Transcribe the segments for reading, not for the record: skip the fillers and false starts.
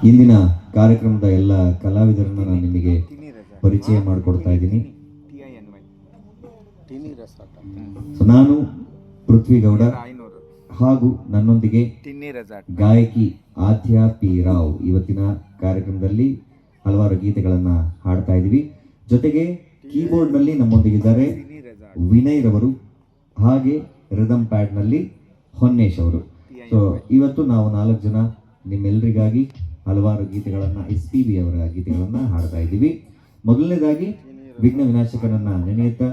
ಇಂದಿನ ಕಾರ್ಯಕ್ರಮದ ಎಲ್ಲ ಕಲಾವಿದರನ್ನ ನಾನು ನಿಮಗೆ ಪರಿಚಯ ಮಾಡಿಕೊಡ್ತಾ ಇದ್ದೀನಿ. ನಾನು ಪೃಥ್ವಿಗೌಡ ಹಾಗೂ ನನ್ನೊಂದಿಗೆ ಗಾಯಕಿ ಆದ್ಯಾ ಪಿ ರಾವ್ ಇವತ್ತಿನ ಕಾರ್ಯಕ್ರಮದಲ್ಲಿ ಹಲವಾರು ಗೀತೆಗಳನ್ನು ಹಾಡ್ತಾ ಇದ್ದೀವಿ. ಜೊತೆಗೆ ಕೀಬೋರ್ಡ್ನಲ್ಲಿ ನಮ್ಮೊಂದಿಗಿದ್ದಾರೆ ವಿನಯ್ ರವರು, ಹಾಗೆ ರಿದಮ್ ಪ್ಯಾಡ್ನಲ್ಲಿ ಹೊನ್ನೇಶ್ ಅವರು. ಸೊ ಇವತ್ತು ನಾವು 4 ಜನ ನಿಮ್ಮೆಲ್ಲರಿಗಾಗಿ ಹಲವಾರು ಗೀತೆಗಳನ್ನು SPB ಅವರ ಗೀತೆಗಳನ್ನು ಹಾಡ್ತಾ ಇದ್ದೀವಿ. ಮೊದಲನೇದಾಗಿ ವಿಘ್ನ ವಿನಾಶಕನನ್ನ ನೆನೆಯುತ್ತಾ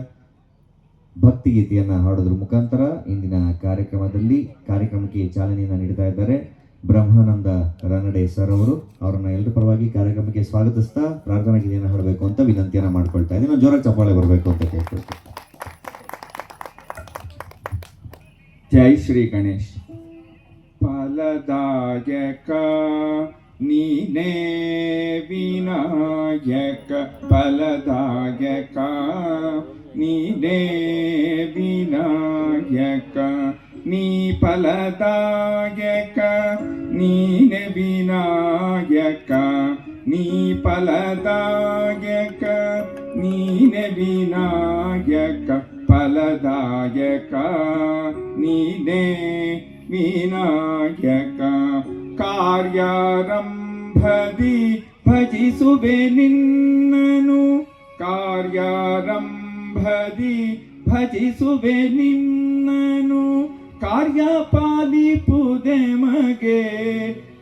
ಭಕ್ತಿ ಗೀತೆಯನ್ನು ಹಾಡೋದ್ರ ಮುಖಾಂತರ ಇಂದಿನ ಕಾರ್ಯಕ್ರಮಕ್ಕೆ ಚಾಲನೆಯನ್ನು ನೀಡ್ತಾ ಇದ್ದಾರೆ ಬ್ರಹ್ಮಾನಂದ ರಾನಡೆ ಸರ್ ಅವರು. ಅವರನ್ನ ಎಲ್ಲರ ಪರವಾಗಿ ಕಾರ್ಯಕ್ರಮಕ್ಕೆ ಸ್ವಾಗತಿಸ್ತಾ ಪ್ರಾರ್ಥನಾ ಗೀತೆಯನ್ನು ಹಾಡಬೇಕು ಅಂತ ವಿನಂತಿಯನ್ನು ಮಾಡ್ಕೊಳ್ತಾ ಇದ್ದೀನಿ. ನಾನು ಜೋರಾಗಿ ಚಪ್ಪಾಳೆ ಬರಬೇಕು ಅಂತ ಕೇಳ್ಕೊಳ್ತೀನಿ. ಜೈ ಶ್ರೀ ಗಣೇಶ್. ಫಲದಾಯಕ ನೀನೇ ವಿನಾಯಕ, ಫಲದಾಯಕ ನೀನೇ ವಿನಾಯಕ, ನೀ ಫಲದಾಯಕ ನೀನೇ ವಿನಾಯಕ, ನೀ ಫಲದಾಯಕ ನೀನೇ ವಿನಾಯಕ, ಫಲದಾಯಕ ನೀನೇ ವಿನಾಯಕ. ಕಾರ್ಯಾರಂಭದಿ ಭಜಿಸುವೆ ನಿನ್ನನು, ಕಾರ್ಯಾರಂಭದಿ ಭಜಿಸುವೆ ನಿನ್ನನು, ಕಾರ್ಯ ಪಾಲಿಪುದೆ ಮಗೆ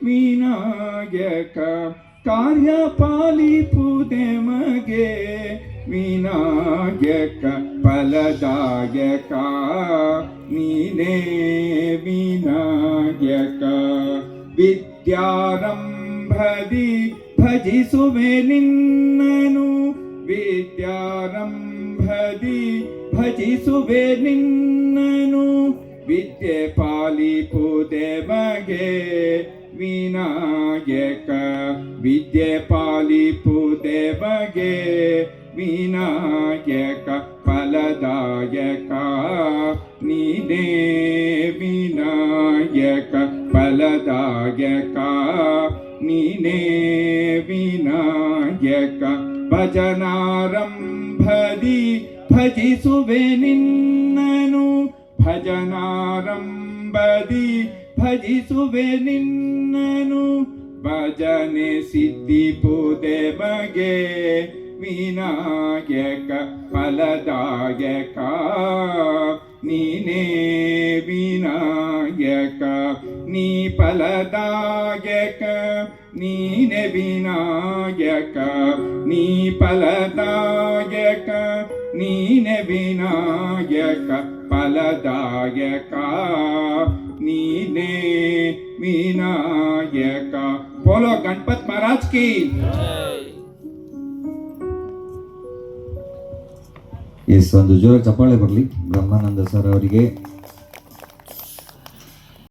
ವಿನಾಯಕ, ಕಾರ್ಯ ಪಾಲಿಪುದೆ ಮಗೆ ವಿನಾಯಕ, ಫಲದಾಯಕ ನೀನೇ ವಿನಾಯಕ. ವಿದ್ಯಾರಂಭದಿ ಭಜಿಸುವೆ ನಿನ್ನನು, ವಿದ್ಯಾರಂಭದಿ ಭಜಿಸುವೆ ನಿನ್ನನು, ವಿದ್ಯೆ ಪಾಲಿಪುದೆ ಮಗೆ ವಿನಾಯಕ, ವಿದ್ಯೆ ಪಾಲಿಪುದೆ ಮಗೆ ವಿನಾಯಕ, ಫಲದಾಯಕ ನೀನೇ ವಿನಾಯಕ, ಫಲದಾಯಕ ನೀನೇ ವಿನಾಯಕ. ಭಜನಾರಂಭದಿ ಭಜಿಸುವೆ ನಿನ್ನನು, ಭಜನಾರಂಭದಿ ಭಜಿಸುವೆ ನಿನ್ನನು, ಭಜನೆ ಸಿದ್ಧಿಪುದೆ ಮಗೆ ವಿನಾಯಕ, ಫಲದಾಯಕ ನೀನೇ ವಿನಾಯಕ, ನೀ ಫಲದಾಯಕ ನೀನೇ ವಿನಾಯಕ, ನೀ ಫಲದಾಯಕ ನೀನೇ ವಿನಾಯಕ, ಫಲದಾಯಕ ನೀನೇ ವಿನಾಯಕ. बोलो गणपत महाराज की. ಎಸ್, ಒಂದು ಜೋರ ಚಪ್ಪಾಳೆ ಬರಲಿ ಬ್ರಹ್ಮಾನಂದ ಸರ್ ಅವರಿಗೆ.